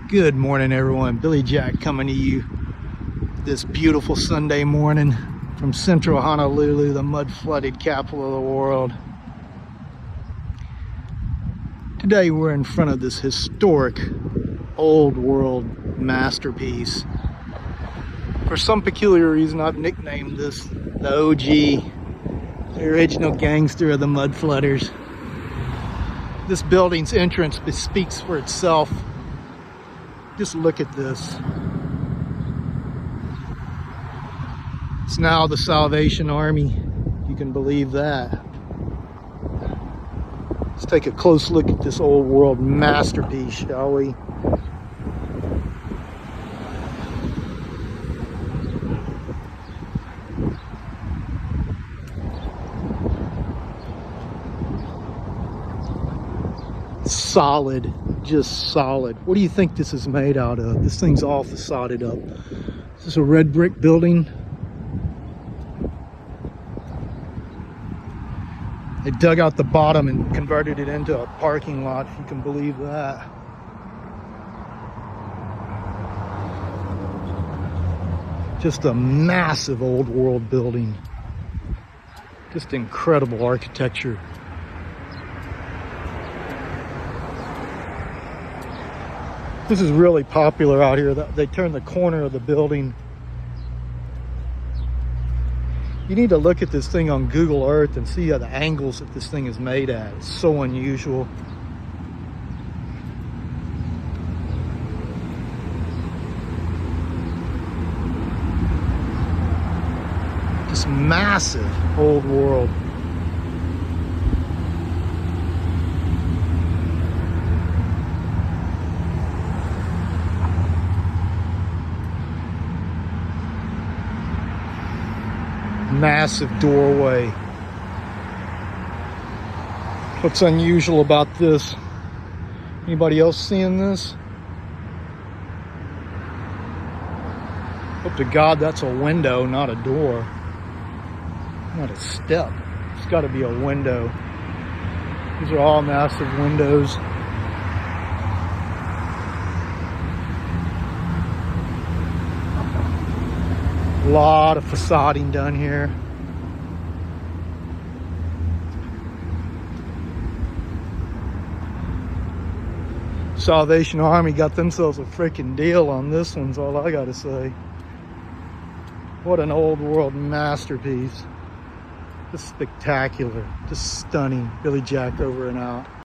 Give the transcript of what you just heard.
Good morning, everyone. Billyjack coming to you this beautiful Sunday morning from central Honolulu, the mud flooded capital of the world. Today we're in front of this historic old world masterpiece. For some peculiar reason, I've nicknamed this the O.G., the original gangster of the mud flooders. This building's entrance speaks for itself. Just look at this. It's now the Salvation Army. You can believe that. Let's take a close look at this old world masterpiece, shall we? Solid, just solid. What do you think this is made out of? This thing's all facaded up. This is a red brick building. They dug out the bottom and converted it into a parking lot, if you can believe that. Just a massive old world building. Just incredible architecture. This is really popular out here. They turned the corner of the building. You need to look at this thing on Google Earth and see the angles that this thing is made at. It's so unusual. Just massive old world. Massive doorway. What's unusual about this? Anybody else seeing this? Hope to God that's a window, not a door. Not a step. It's got to be a window. These are all massive windows. A lot of facading done here. Salvation Army got themselves a freaking deal on this one's all I gotta say. What an old world masterpiece. Just spectacular, just stunning. Billyjack over and out.